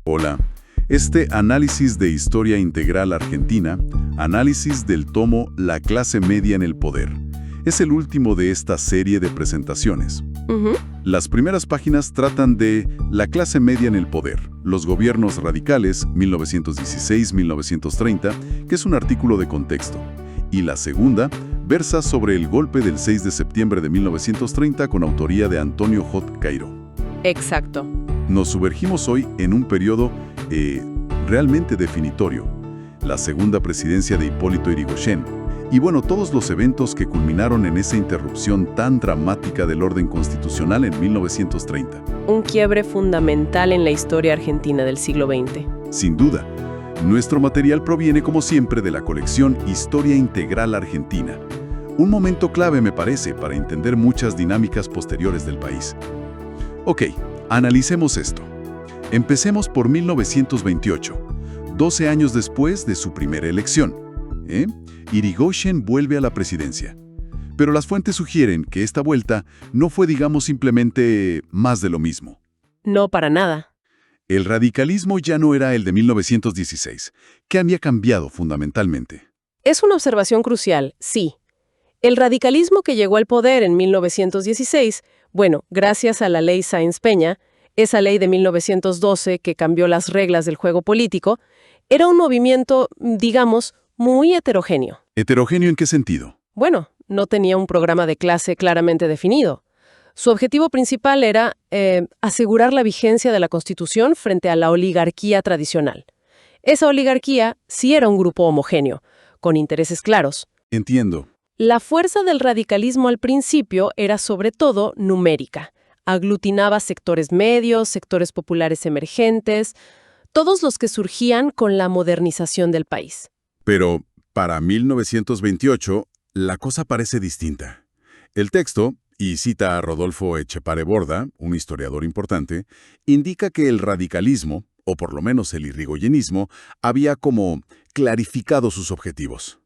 Hola. Este análisis de historia integral argentina, análisis del tomo La clase media en el poder, es el último de esta serie de presentaciones. Ujú. Las primeras páginas tratan de la clase media en el poder, los gobiernos radicales, 1916-1930, que es un artículo de contexto. Y la segunda versa sobre el golpe del 6 de septiembre de 1930 con autoría de Antonio J. Cairo. Exacto. Nos sumergimos hoy en un periodo realmente definitorio, la segunda presidencia de Hipólito Yrigoyen, y bueno, todos los eventos que culminaron en esa interrupción tan dramática del orden constitucional en 1930. Un quiebre fundamental en la historia argentina del siglo XX. Sin duda, nuestro material proviene como siempre de la colección Historia Integral Argentina. Un momento clave me parece para entender muchas dinámicas posteriores del país. Ok, analicemos esto. Empecemos por 1928, 12 años después de su primera elección. Yrigoyen vuelve a la presidencia. Pero las fuentes sugieren que esta vuelta no fue, digamos, simplemente más de lo mismo. No, para nada. El radicalismo ya no era el de 1916, que había cambiado fundamentalmente. Es una observación crucial, sí. El radicalismo que llegó al poder en 1916, bueno, gracias a la ley Sáenz-Peña, esa ley de 1912 que cambió las reglas del juego político, era un movimiento, digamos, muy heterogéneo. ¿Heterogéneo en qué sentido? Bueno, no tenía un programa de clase claramente definido. Su objetivo principal era asegurar la vigencia de la Constitución frente a la oligarquía tradicional. Esa oligarquía sí era un grupo homogéneo, con intereses claros. Entiendo. La fuerza del radicalismo al principio era sobre todo numérica. Aglutinaba sectores medios, sectores populares emergentes, todos los que surgían con la modernización del país. Pero para 1928, la cosa parece distinta. El texto, y cita a Rodolfo Echepare Borda, un historiador importante, indica que el radicalismo, o por lo menos el yrigoyenismo, había como clarificado sus objetivos.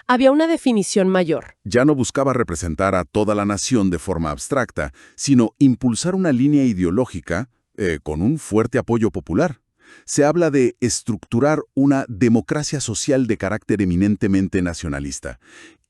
Había una definición mayor. Ya no buscaba representar a toda la nación de forma abstracta, sino impulsar una línea ideológica con un fuerte apoyo popular. Se habla de estructurar una democracia social de carácter eminentemente nacionalista.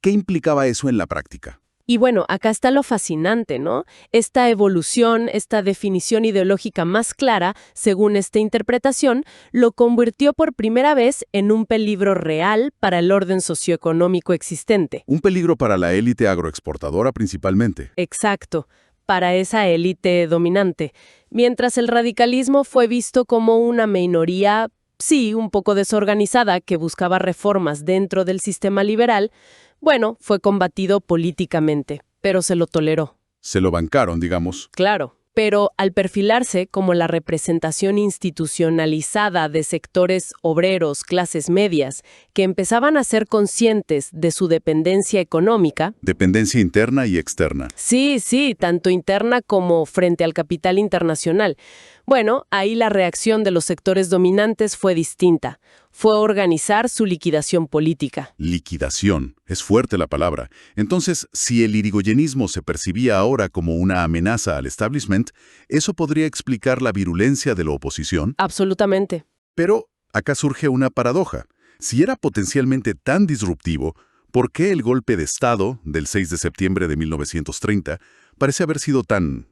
¿Qué implicaba eso en la práctica? Y bueno, acá está lo fascinante, ¿no? Esta evolución, esta definición ideológica más clara, según esta interpretación, lo convirtió por primera vez en un peligro real para el orden socioeconómico existente. Un peligro para la élite agroexportadora principalmente. Exacto, para esa élite dominante. Mientras el radicalismo fue visto como una minoría, sí, un poco desorganizada, que buscaba reformas dentro del sistema liberal, bueno, fue combatido políticamente, pero se lo toleró. Se lo bancaron, digamos. Claro, pero al perfilarse como la representación institucionalizada de sectores obreros, clases medias, que empezaban a ser conscientes de su dependencia económica. Dependencia interna y externa. Sí, tanto interna como frente al capital internacional. Bueno, ahí la reacción de los sectores dominantes fue distinta. Fue organizar su liquidación política. Liquidación. Es fuerte la palabra. Entonces, si el yrigoyenismo se percibía ahora como una amenaza al establishment, ¿eso podría explicar la virulencia de la oposición? Absolutamente. Pero acá surge una paradoja. Si era potencialmente tan disruptivo, ¿por qué el golpe de Estado del 6 de septiembre de 1930 parece haber sido tan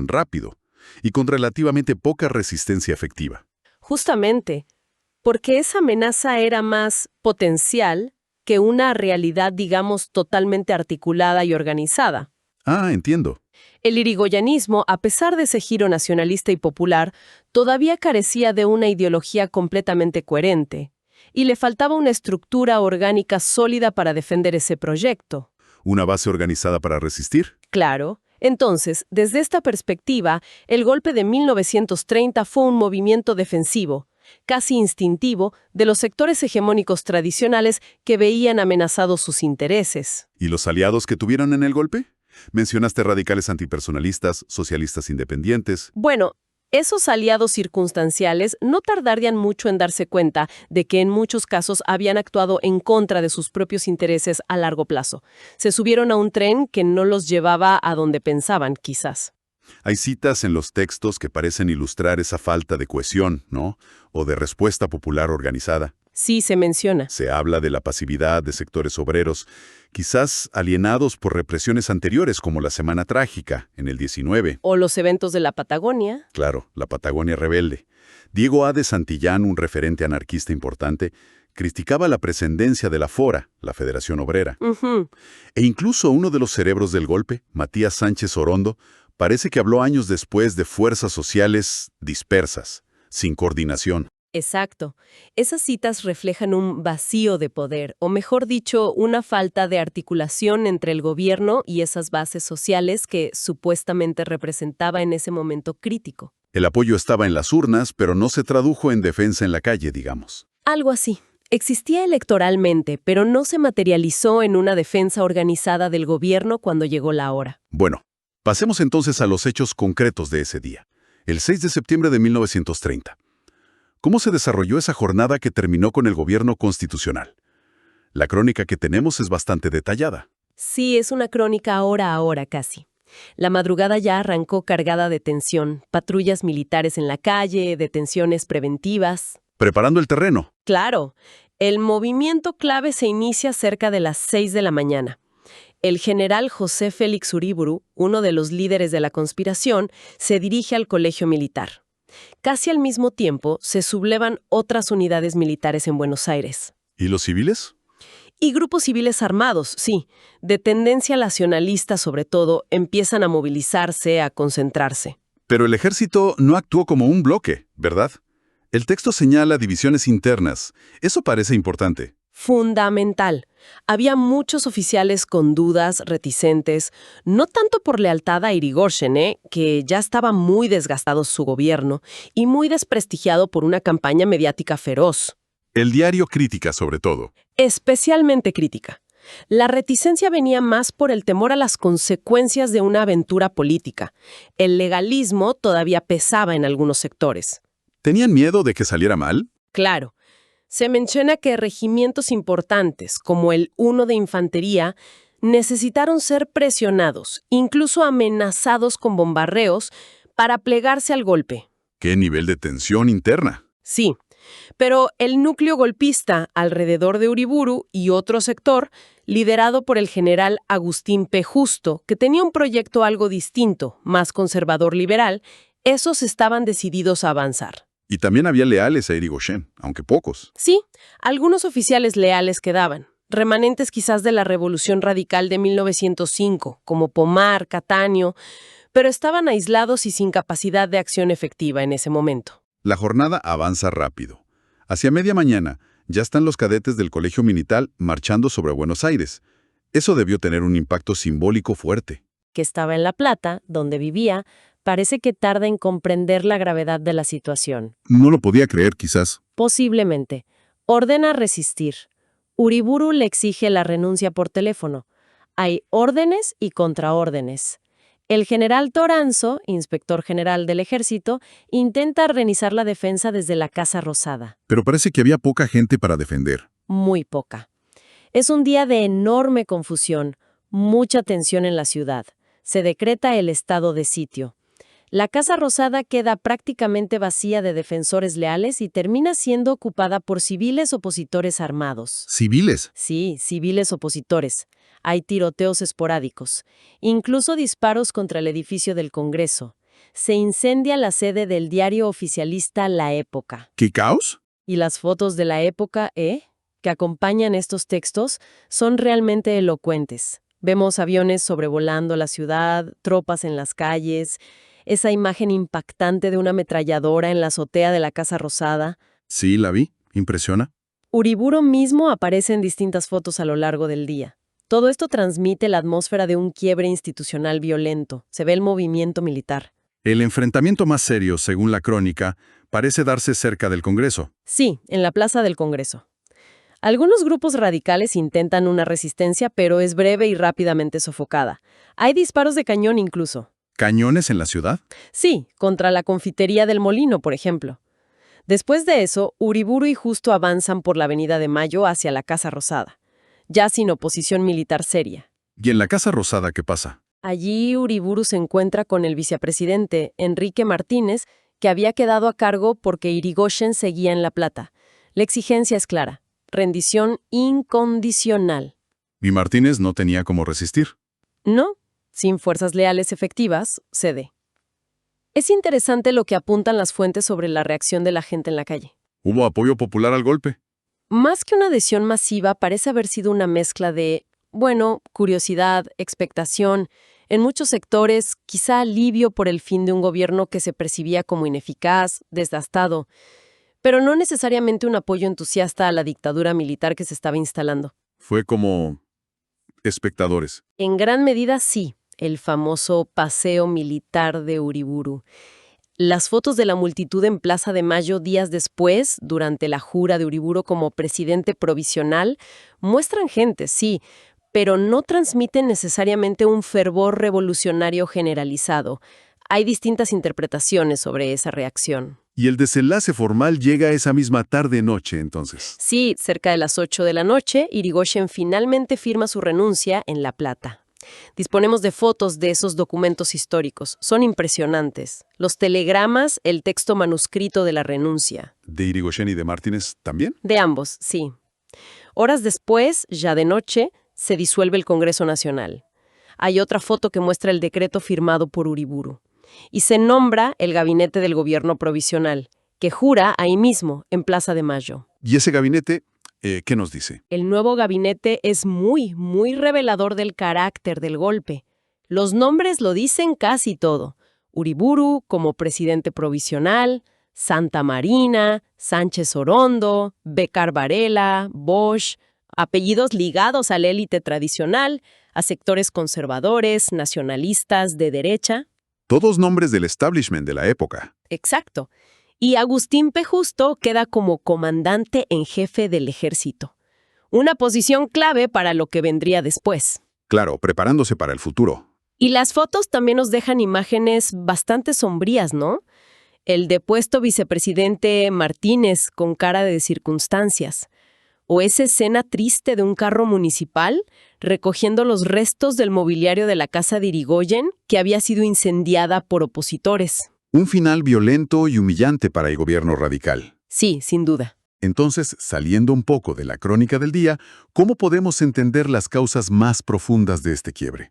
rápido y con relativamente poca resistencia efectiva? Justamente, porque esa amenaza era más potencial que una realidad, digamos, totalmente articulada y organizada. Ah, entiendo. El yrigoyenismo, a pesar de ese giro nacionalista y popular, todavía carecía de una ideología completamente coherente, y le faltaba una estructura orgánica sólida para defender ese proyecto. ¿Una base organizada para resistir? Claro. Entonces, desde esta perspectiva, el golpe de 1930 fue un movimiento defensivo, casi instintivo, de los sectores hegemónicos tradicionales que veían amenazados sus intereses. ¿Y los aliados que tuvieron en el golpe? Mencionaste radicales antipersonalistas, socialistas independientes. Bueno, esos aliados circunstanciales no tardarían mucho en darse cuenta de que en muchos casos habían actuado en contra de sus propios intereses a largo plazo. Se subieron a un tren que no los llevaba a donde pensaban, quizás. Hay citas en los textos que parecen ilustrar esa falta de cohesión, ¿no? O de respuesta popular organizada. Sí, se menciona. Se habla de la pasividad de sectores obreros, quizás alienados por represiones anteriores como la Semana Trágica, en el 19. O los eventos de la Patagonia. Claro, la Patagonia rebelde. Diego A. de Santillán, un referente anarquista importante, criticaba la prescindencia de la FORA, la Federación Obrera. Ujú. E incluso uno de los cerebros del golpe, Matías Sánchez Orondo, parece que habló años después de fuerzas sociales dispersas, sin coordinación. Exacto. Esas citas reflejan un vacío de poder, o mejor dicho, una falta de articulación entre el gobierno y esas bases sociales que supuestamente representaba en ese momento crítico. El apoyo estaba en las urnas, pero no se tradujo en defensa en la calle, digamos. Algo así. Existía electoralmente, pero no se materializó en una defensa organizada del gobierno cuando llegó la hora. Bueno, pasemos entonces a los hechos concretos de ese día, el 6 de septiembre de 1930. ¿Cómo se desarrolló esa jornada que terminó con el gobierno constitucional? La crónica que tenemos es bastante detallada. Sí, es una crónica hora a hora casi. La madrugada ya arrancó cargada de tensión, patrullas militares en la calle, detenciones preventivas. Preparando el terreno. Claro, el movimiento clave se inicia cerca de las 6 de la mañana. El general José Félix Uriburu, uno de los líderes de la conspiración, se dirige al colegio militar. Casi al mismo tiempo, se sublevan otras unidades militares en Buenos Aires. ¿Y los civiles? Y grupos civiles armados, sí, de tendencia nacionalista sobre todo, empiezan a movilizarse, a concentrarse. Pero el ejército no actuó como un bloque, ¿verdad? El texto señala divisiones internas. Eso parece importante. Fundamental. Había muchos oficiales con dudas, reticentes, no tanto por lealtad a Irigoyen, que ya estaba muy desgastado su gobierno y muy desprestigiado por una campaña mediática feroz. El diario Crítica, sobre todo. Especialmente crítica. La reticencia venía más por el temor a las consecuencias de una aventura política. El legalismo todavía pesaba en algunos sectores. ¿Tenían miedo de que saliera mal? Claro. Se menciona que regimientos importantes, como el 1 de Infantería, necesitaron ser presionados, incluso amenazados con bombardeos, para plegarse al golpe. ¿Qué nivel de tensión interna? Sí, pero el núcleo golpista alrededor de Uriburu y otro sector, liderado por el general Agustín P. Justo, que tenía un proyecto algo distinto, más conservador-liberal, esos estaban decididos a avanzar. Y también había leales a Irigoyen, aunque pocos. Sí, algunos oficiales leales quedaban, remanentes quizás de la Revolución Radical de 1905, como Pomar, Cataño, pero estaban aislados y sin capacidad de acción efectiva en ese momento. La jornada avanza rápido. Hacia media mañana ya están los cadetes del Colegio Militar marchando sobre Buenos Aires. Eso debió tener un impacto simbólico fuerte. Que estaba en La Plata, donde vivía, parece que tarda en comprender la gravedad de la situación. No lo podía creer, quizás. Posiblemente. Ordena resistir. Uriburu le exige la renuncia por teléfono. Hay órdenes y contraórdenes. El general Toranzo, inspector general del ejército, intenta organizar la defensa desde la Casa Rosada. Pero parece que había poca gente para defender. Muy poca. Es un día de enorme confusión, mucha tensión en la ciudad. Se decreta el estado de sitio. La Casa Rosada queda prácticamente vacía de defensores leales y termina siendo ocupada por civiles opositores armados. ¿Civiles? Sí, civiles opositores. Hay tiroteos esporádicos, incluso disparos contra el edificio del Congreso. Se incendia la sede del diario oficialista La Época. ¿Qué caos? Y las fotos de La Época, que acompañan estos textos, son realmente elocuentes. Vemos aviones sobrevolando la ciudad, tropas en las calles, esa imagen impactante de una ametralladora en la azotea de la Casa Rosada. Sí, la vi. Impresiona. Uriburu mismo aparece en distintas fotos a lo largo del día. Todo esto transmite la atmósfera de un quiebre institucional violento. Se ve el movimiento militar. El enfrentamiento más serio, según la crónica, parece darse cerca del Congreso. Sí, en la Plaza del Congreso. Algunos grupos radicales intentan una resistencia, pero es breve y rápidamente sofocada. Hay disparos de cañón incluso. ¿Cañones en la ciudad? Sí, contra la confitería del Molino, por ejemplo. Después de eso, Uriburu y Justo avanzan por la Avenida de Mayo hacia la Casa Rosada, ya sin oposición militar seria. ¿Y en la Casa Rosada qué pasa? Allí Uriburu se encuentra con el vicepresidente, Enrique Martínez, que había quedado a cargo porque Irigoyen seguía en La Plata. La exigencia es clara: rendición incondicional. Y Martínez no tenía cómo resistir. No, sin fuerzas leales efectivas, cede. Es interesante lo que apuntan las fuentes sobre la reacción de la gente en la calle. ¿Hubo apoyo popular al golpe? Más que una adhesión masiva, parece haber sido una mezcla de, bueno, curiosidad, expectación, en muchos sectores, quizá alivio por el fin de un gobierno que se percibía como ineficaz, desgastado, pero no necesariamente un apoyo entusiasta a la dictadura militar que se estaba instalando. Fue como espectadores. En gran medida sí, el famoso paseo militar de Uriburu. Las fotos de la multitud en Plaza de Mayo días después, durante la jura de Uriburu como presidente provisional, muestran gente, sí, pero no transmiten necesariamente un fervor revolucionario generalizado. Hay distintas interpretaciones sobre esa reacción. Y el desenlace formal llega esa misma tarde-noche, entonces. Sí, cerca de las 8 de la noche, Irigoyen finalmente firma su renuncia en La Plata. Disponemos de fotos de esos documentos históricos. Son impresionantes. Los telegramas, el texto manuscrito de la renuncia. ¿De Irigoyen y de Martínez también? De ambos, sí. Horas después, ya de noche, se disuelve el Congreso Nacional. Hay otra foto que muestra el decreto firmado por Uriburu. Y se nombra el gabinete del gobierno provisional, que jura ahí mismo, en Plaza de Mayo. ¿Y ese gabinete qué nos dice? El nuevo gabinete es muy revelador del carácter del golpe. Los nombres lo dicen casi todo. Uriburu como presidente provisional, Santa Marina, Sánchez Orondo, Becar Varela, Bosch, apellidos ligados a la élite tradicional, a sectores conservadores, nacionalistas, de derecha. Todos nombres del establishment de la época. Exacto. Y Agustín P. Justo queda como comandante en jefe del ejército. Una posición clave para lo que vendría después. Claro, preparándose para el futuro. Y las fotos también nos dejan imágenes bastante sombrías, ¿no? El depuesto vicepresidente Martínez con cara de circunstancias. O esa escena triste de un carro municipal recogiendo los restos del mobiliario de la casa de Irigoyen que había sido incendiada por opositores. Un final violento y humillante para el gobierno radical. Sí, sin duda. Entonces, saliendo un poco de la crónica del día, ¿cómo podemos entender las causas más profundas de este quiebre?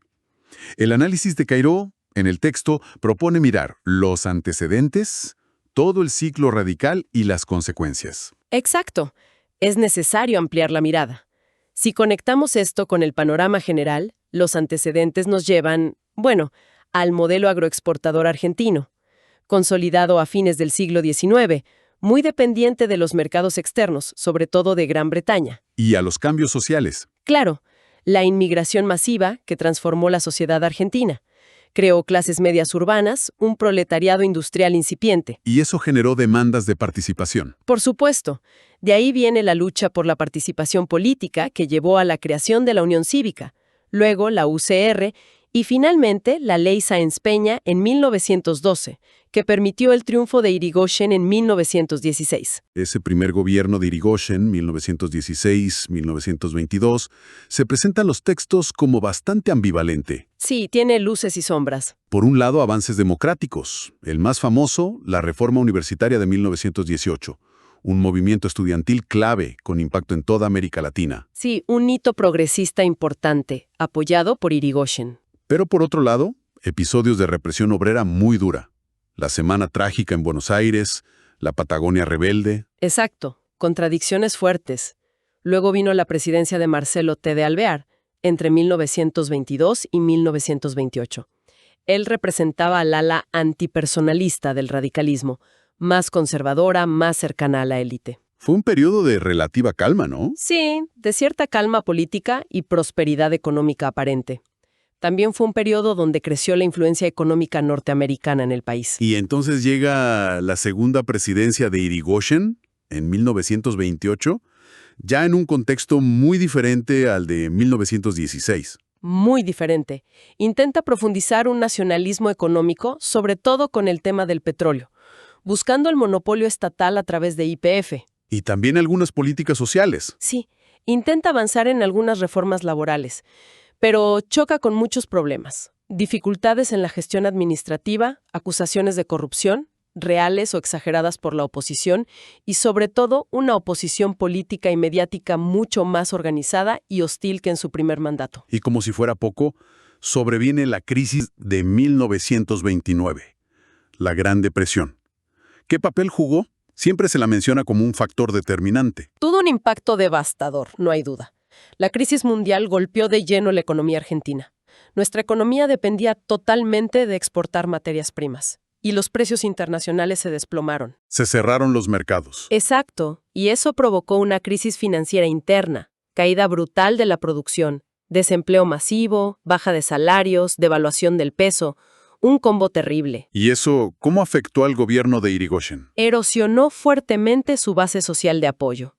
El análisis de Cairó, en el texto, propone mirar los antecedentes, todo el ciclo radical y las consecuencias. Exacto. Es necesario ampliar la mirada. Si conectamos esto con el panorama general, los antecedentes nos llevan, bueno, al modelo agroexportador argentino, consolidado a fines del siglo XIX, muy dependiente de los mercados externos, sobre todo de Gran Bretaña. Y a los cambios sociales. Claro, la inmigración masiva que transformó la sociedad argentina. Creó clases medias urbanas, un proletariado industrial incipiente. Y eso generó demandas de participación. Por supuesto, de ahí viene la lucha por la participación política que llevó a la creación de la Unión Cívica, luego la UCR y finalmente la Ley Sáenz Peña en 1912, que permitió el triunfo de Irigoyen en 1916. Ese primer gobierno de Irigoyen, 1916-1922, se presentan los textos como bastante ambivalente. Sí, tiene luces y sombras. Por un lado, avances democráticos. El más famoso, la Reforma Universitaria de 1918. Un movimiento estudiantil clave, con impacto en toda América Latina. Sí, un hito progresista importante, apoyado por Irigoyen. Pero por otro lado, episodios de represión obrera muy dura. La Semana Trágica en Buenos Aires, la Patagonia rebelde. Exacto, contradicciones fuertes. Luego vino la presidencia de Marcelo T. de Alvear, entre 1922 y 1928. Él representaba al ala antipersonalista del radicalismo, más conservadora, más cercana a la élite. Fue un periodo de relativa calma, ¿no? Sí, de cierta calma política y prosperidad económica aparente. También fue un periodo donde creció la influencia económica norteamericana en el país. Y entonces llega la segunda presidencia de Irigoyen, en 1928, ya en un contexto muy diferente al de 1916. Muy diferente. Intenta profundizar un nacionalismo económico, sobre todo con el tema del petróleo, buscando el monopolio estatal a través de YPF. Y también algunas políticas sociales. Sí, intenta avanzar en algunas reformas laborales, pero choca con muchos problemas. dificultades en la gestión administrativa, acusaciones de corrupción, reales o exageradas por la oposición, y sobre todo una oposición política y mediática mucho más organizada y hostil que en su primer mandato. Y como si fuera poco, sobreviene la crisis de 1929, la Gran Depresión. ¿Qué papel jugó? Siempre se la menciona como un factor determinante. Tuvo un impacto devastador, no hay duda. La crisis mundial golpeó de lleno la economía argentina. Nuestra economía dependía totalmente de exportar materias primas, y los precios internacionales se desplomaron. Se cerraron los mercados. Exacto, y eso provocó una crisis financiera interna, caída brutal de la producción, desempleo masivo, baja de salarios, devaluación del peso, un combo terrible. ¿Y eso cómo afectó al gobierno de Irigoyen? Erosionó fuertemente su base social de apoyo.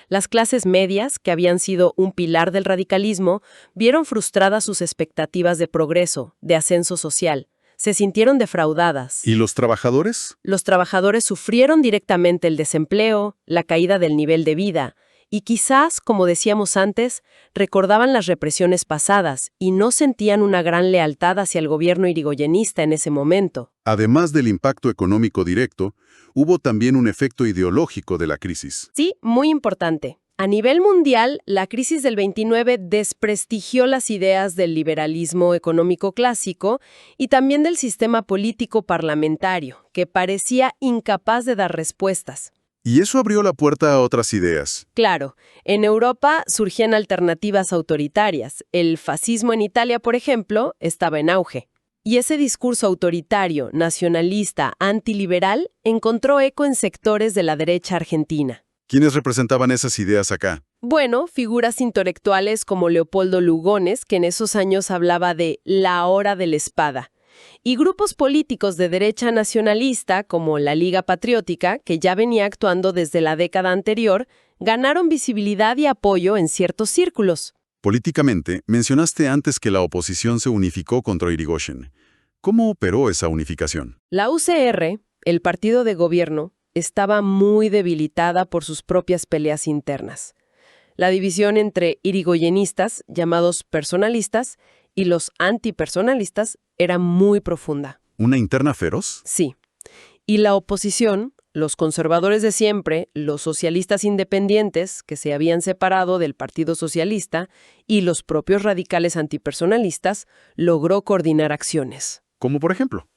Las clases medias, que habían sido un pilar del radicalismo, vieron frustradas sus expectativas de progreso, de ascenso social. Se sintieron defraudadas. ¿Y los trabajadores? Los trabajadores sufrieron directamente el desempleo, la caída del nivel de vida, y quizás, como decíamos antes, recordaban las represiones pasadas y no sentían una gran lealtad hacia el gobierno irigoyenista en ese momento. Además del impacto económico directo, hubo también un efecto ideológico de la crisis. Sí, muy importante. A nivel mundial, la crisis del 29 desprestigió las ideas del liberalismo económico clásico y también del sistema político parlamentario, que parecía incapaz de dar respuestas. Y eso abrió la puerta a otras ideas. Claro, en Europa surgían alternativas autoritarias. El fascismo en Italia, por ejemplo, estaba en auge. Y ese discurso autoritario, nacionalista, antiliberal, encontró eco en sectores de la derecha argentina. ¿Quiénes representaban esas ideas acá? Bueno, figuras intelectuales como Leopoldo Lugones, que en esos años hablaba de la hora de la espada, y grupos políticos de derecha nacionalista como la Liga Patriótica, que ya venía actuando desde la década anterior, ganaron visibilidad y apoyo en ciertos círculos. Políticamente, mencionaste antes que la oposición se unificó contra Irigoyen. ¿Cómo operó esa unificación? La UCR, el partido de gobierno, estaba muy debilitada por sus propias peleas internas. La división entre irigoyenistas, llamados personalistas, y los antipersonalistas era muy profunda. ¿Una interna feroz? Sí. Y la oposición, los conservadores de siempre, los socialistas independientes, que se habían separado del Partido Socialista, y los propios radicales antipersonalistas, logró coordinar acciones. ¿Cómo por ejemplo?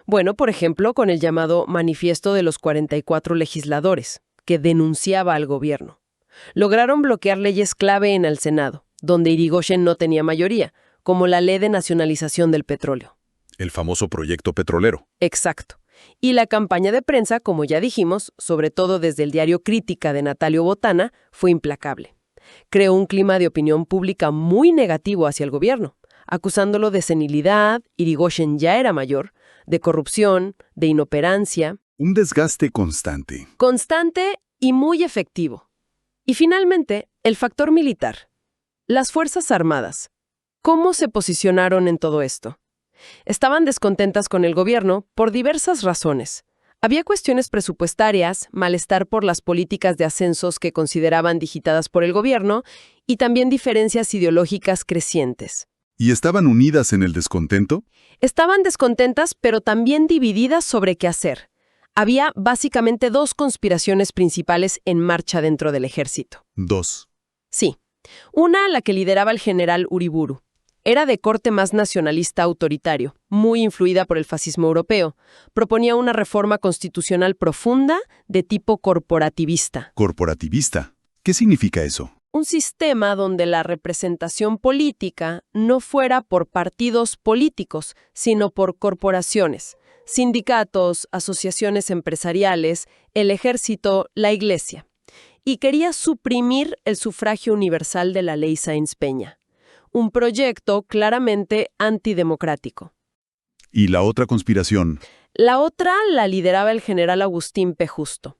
Bueno, por ejemplo, con el llamado Manifiesto de los 44 legisladores, que denunciaba al gobierno. Lograron bloquear leyes clave en el Senado, donde Irigoyen no tenía mayoría, como la Ley de Nacionalización del Petróleo. El famoso proyecto petrolero. Exacto. Y la campaña de prensa, como ya dijimos, sobre todo desde el diario Crítica de Natalio Botana, fue implacable. Creó un clima de opinión pública muy negativo hacia el gobierno, acusándolo de senilidad, Irigoyen ya era mayor, de corrupción, de inoperancia. Un desgaste constante. Constante y muy efectivo. Y finalmente, el factor militar. Las Fuerzas Armadas. ¿Cómo se posicionaron en todo esto? Estaban descontentas con el gobierno por diversas razones. Había cuestiones presupuestarias, malestar por las políticas de ascensos que consideraban digitadas por el gobierno y también diferencias ideológicas crecientes. ¿Y estaban unidas en el descontento? Estaban descontentas, pero también divididas sobre qué hacer. Había básicamente dos conspiraciones principales en marcha dentro del ejército. Dos. Sí. Una, la que lideraba el general Uriburu. Era de corte más nacionalista autoritario, muy influida por el fascismo europeo. Proponía una reforma constitucional profunda de tipo corporativista. ¿Corporativista? ¿Qué significa eso? Un sistema donde la representación política no fuera por partidos políticos, sino por corporaciones, sindicatos, asociaciones empresariales, el ejército, la iglesia. Y quería suprimir el sufragio universal de la ley Sáenz Peña. Un proyecto claramente antidemocrático. ¿Y la otra conspiración? La otra la lideraba el general Agustín P. Justo.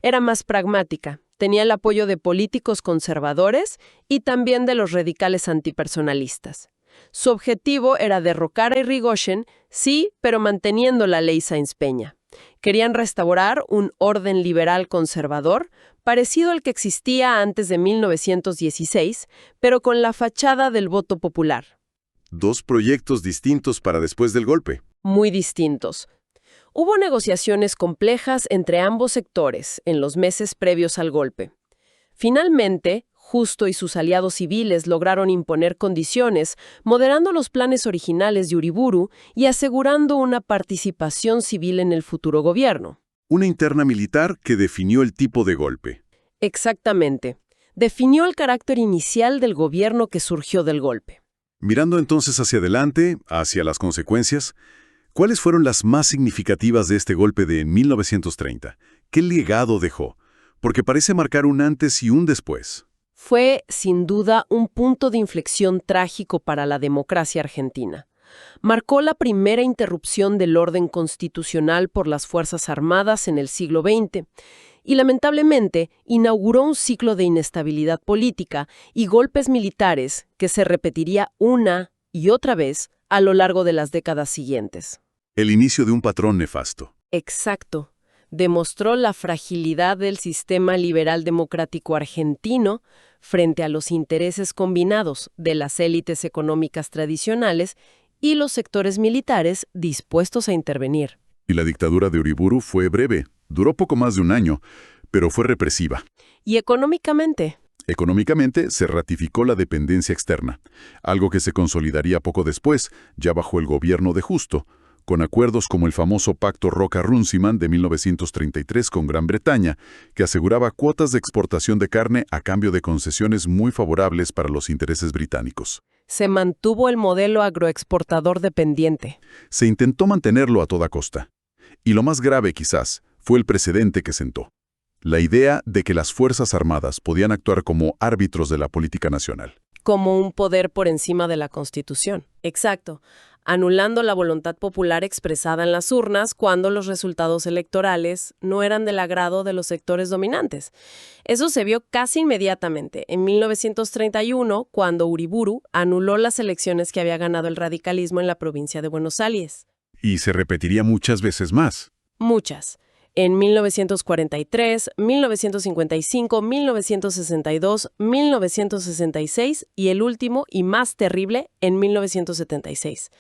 Era más pragmática, tenía el apoyo de políticos conservadores y también de los radicales antipersonalistas. Su objetivo era derrocar a Irigoyen, sí, pero manteniendo la ley Sáenz Peña. Querían restaurar un orden liberal conservador, parecido al que existía antes de 1916, pero con la fachada del voto popular. Dos proyectos distintos para después del golpe. Muy distintos. Hubo negociaciones complejas entre ambos sectores en los meses previos al golpe. Finalmente, Justo y sus aliados civiles lograron imponer condiciones, moderando los planes originales de Uriburu y asegurando una participación civil en el futuro gobierno. Una interna militar que definió el tipo de golpe. Exactamente. Definió el carácter inicial del gobierno que surgió del golpe. Mirando entonces hacia adelante, hacia las consecuencias, ¿cuáles fueron las más significativas de este golpe de 1930? ¿Qué legado dejó? Porque parece marcar un antes y un después. Fue, sin duda, un punto de inflexión trágico para la democracia argentina. Marcó la primera interrupción del orden constitucional por las Fuerzas Armadas en el siglo XX y, lamentablemente, inauguró un ciclo de inestabilidad política y golpes militares que se repetiría una y otra vez a lo largo de las décadas siguientes. El inicio de un patrón nefasto. Exacto. Demostró la fragilidad del sistema liberal democrático argentino frente a los intereses combinados de las élites económicas tradicionales y los sectores militares dispuestos a intervenir. Y la dictadura de Uriburu fue breve, duró poco más de un año, pero fue represiva. ¿Y económicamente? Económicamente se ratificó la dependencia externa, algo que se consolidaría poco después, ya bajo el gobierno de Justo, con acuerdos como el famoso Pacto Roca-Runciman de 1933 con Gran Bretaña, que aseguraba cuotas de exportación de carne a cambio de concesiones muy favorables para los intereses británicos. Se mantuvo el modelo agroexportador dependiente. Se intentó mantenerlo a toda costa. Y lo más grave, quizás, fue el precedente que sentó. La idea de que las Fuerzas Armadas podían actuar como árbitros de la política nacional. Como un poder por encima de la Constitución. Exacto. Anulando la voluntad popular expresada en las urnas cuando los resultados electorales no eran del agrado de los sectores dominantes. Eso se vio casi inmediatamente, en 1931, cuando Uriburu anuló las elecciones que había ganado el radicalismo en la provincia de Buenos Aires. Y se repetiría muchas veces más. Muchas. En 1943, 1955, 1962, 1966 y el último y más terrible en 1976.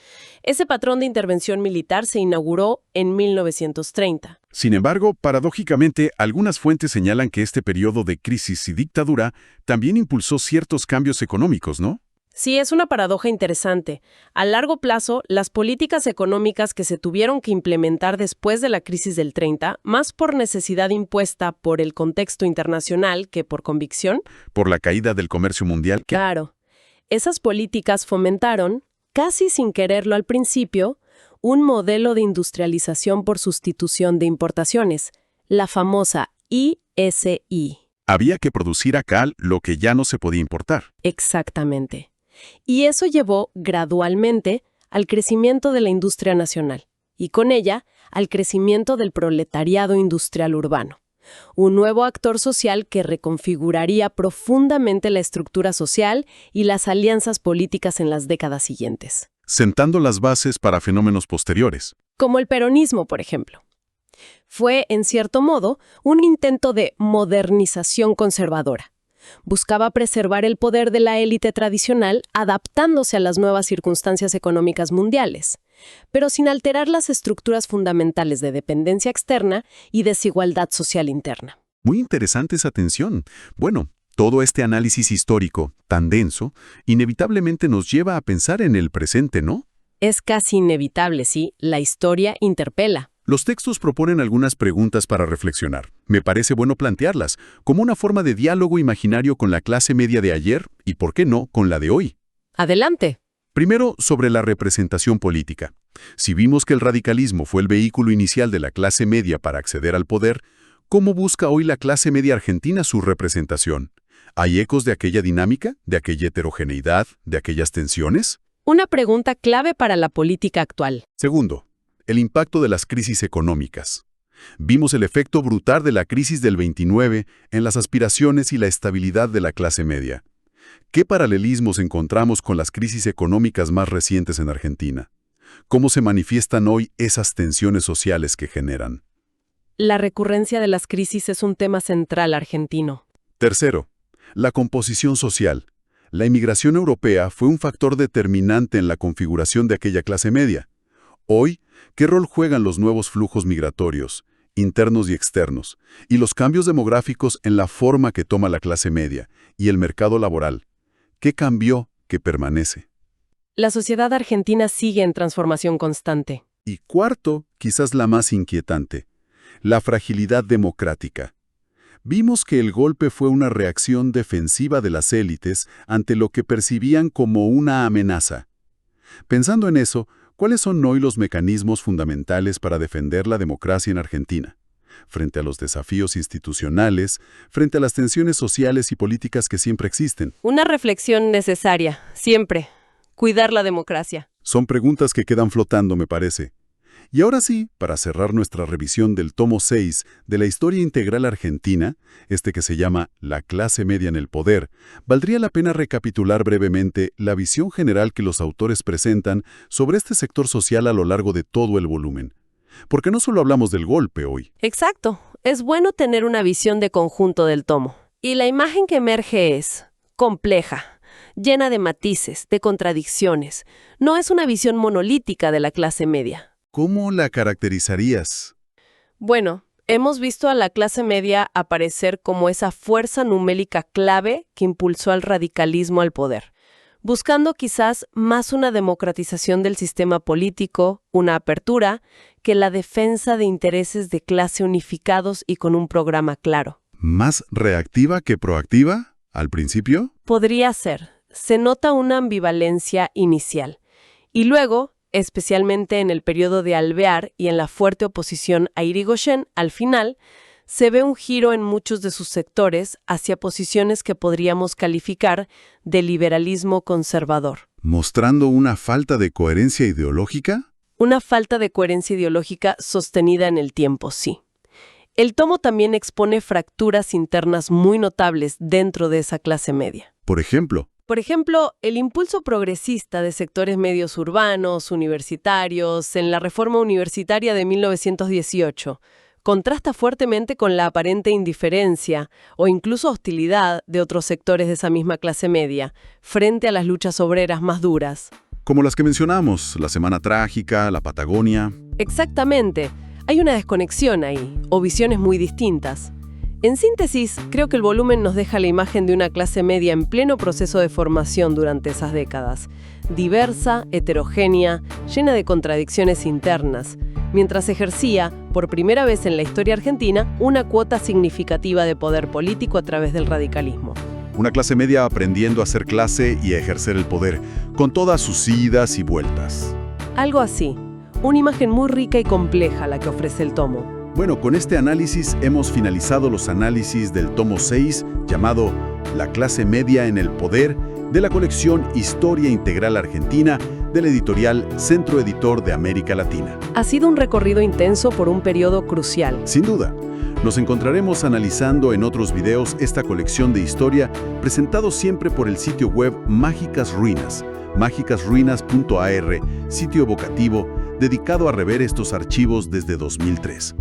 Ese patrón de intervención militar se inauguró en 1930. Sin embargo, paradójicamente, algunas fuentes señalan que este periodo de crisis y dictadura también impulsó ciertos cambios económicos, ¿no? Sí, es una paradoja interesante. A largo plazo, las políticas económicas que se tuvieron que implementar después de la crisis del 30, más por necesidad impuesta por el contexto internacional que por convicción. Por la caída del comercio mundial. Claro. Esas políticas fomentaron, casi sin quererlo al principio, un modelo de industrialización por sustitución de importaciones, la famosa ISI. Había que producir acá lo que ya no se podía importar. Exactamente. Y eso llevó gradualmente al crecimiento de la industria nacional y con ella al crecimiento del proletariado industrial urbano, un nuevo actor social que reconfiguraría profundamente la estructura social y las alianzas políticas en las décadas siguientes. Sentando las bases para fenómenos posteriores. Como el peronismo, por ejemplo. Fue, en cierto modo, un intento de modernización conservadora. Buscaba preservar el poder de la élite tradicional adaptándose a las nuevas circunstancias económicas mundiales, pero sin alterar las estructuras fundamentales de dependencia externa y desigualdad social interna. Muy interesante esa tensión. Bueno, todo este análisis histórico, tan denso, inevitablemente nos lleva a pensar en el presente, ¿no? Es casi inevitable, sí, la historia interpela. Los textos proponen algunas preguntas para reflexionar. Me parece bueno plantearlas, como una forma de diálogo imaginario con la clase media de ayer y, ¿por qué no?, con la de hoy. Adelante. Primero, sobre la representación política. Si vimos que el radicalismo fue el vehículo inicial de la clase media para acceder al poder, ¿cómo busca hoy la clase media argentina su representación? ¿Hay ecos de aquella dinámica, de aquella heterogeneidad, de aquellas tensiones? Una pregunta clave para la política actual. Segundo, el impacto de las crisis económicas. Vimos el efecto brutal de la crisis del 29 en las aspiraciones y la estabilidad de la clase media. ¿Qué paralelismos encontramos con las crisis económicas más recientes en Argentina? ¿Cómo se manifiestan hoy esas tensiones sociales que generan? La recurrencia de las crisis es un tema central argentino. Tercero, la composición social. La inmigración europea fue un factor determinante en la configuración de aquella clase media. Hoy, ¿qué rol juegan los nuevos flujos migratorios, internos y externos, y los cambios demográficos en la forma que toma la clase media y el mercado laboral? ¿Qué cambió que permanece? La sociedad argentina sigue en transformación constante. Y cuarto, quizás la más inquietante, la fragilidad democrática. Vimos que el golpe fue una reacción defensiva de las élites ante lo que percibían como una amenaza. Pensando en eso, ¿cuáles son hoy los mecanismos fundamentales para defender la democracia en Argentina? Frente a los desafíos institucionales, frente a las tensiones sociales y políticas que siempre existen. Una reflexión necesaria, siempre. Cuidar la democracia. Son preguntas que quedan flotando, me parece. Y ahora sí, para cerrar nuestra revisión del tomo 6 de la historia integral argentina, que se llama La clase media en el poder, valdría la pena recapitular brevemente la visión general que los autores presentan sobre este sector social a lo largo de todo el volumen. Porque no solo hablamos del golpe hoy. Exacto. Es bueno tener una visión de conjunto del tomo. Y la imagen que emerge es compleja, llena de matices, de contradicciones. No es una visión monolítica de la clase media. ¿Cómo la caracterizarías? Bueno, hemos visto a la clase media aparecer como esa fuerza numérica clave que impulsó al radicalismo al poder, buscando quizás más una democratización del sistema político, una apertura, que la defensa de intereses de clase unificados y con un programa claro. ¿Más reactiva que proactiva, al principio? Podría ser. Se nota una ambivalencia inicial. Y luego, especialmente en el periodo de Alvear y en la fuerte oposición a Irigoyen, al final, se ve un giro en muchos de sus sectores hacia posiciones que podríamos calificar de liberalismo conservador. ¿Mostrando una falta de coherencia ideológica? Una falta de coherencia ideológica sostenida en el tiempo, sí. El tomo también expone fracturas internas muy notables dentro de esa clase media. Por ejemplo, el impulso progresista de sectores medios urbanos, universitarios, en la reforma universitaria de 1918, contrasta fuertemente con la aparente indiferencia o incluso hostilidad de otros sectores de esa misma clase media frente a las luchas obreras más duras. como las que mencionamos, la Semana Trágica, la Patagonia. Exactamente. Hay una desconexión ahí, o visiones muy distintas. En síntesis, creo que el volumen nos deja la imagen de una clase media en pleno proceso de formación durante esas décadas, diversa, heterogénea, llena de contradicciones internas, mientras ejercía, por primera vez en la historia argentina, una cuota significativa de poder político a través del radicalismo. Una clase media aprendiendo a ser clase y a ejercer el poder, con todas sus idas y vueltas. Algo así. Una imagen muy rica y compleja la que ofrece el tomo. Bueno, con este análisis hemos finalizado los análisis del tomo 6, llamado La clase media en el poder, de la colección Historia Integral Argentina, del editorial Centro Editor de América Latina. Ha sido un recorrido intenso por un periodo crucial. Sin duda. Nos encontraremos analizando en otros videos esta colección de historia, presentado siempre por el sitio web Mágicas Ruinas, mágicasruinas.ar, sitio evocativo dedicado a rever estos archivos desde 2003.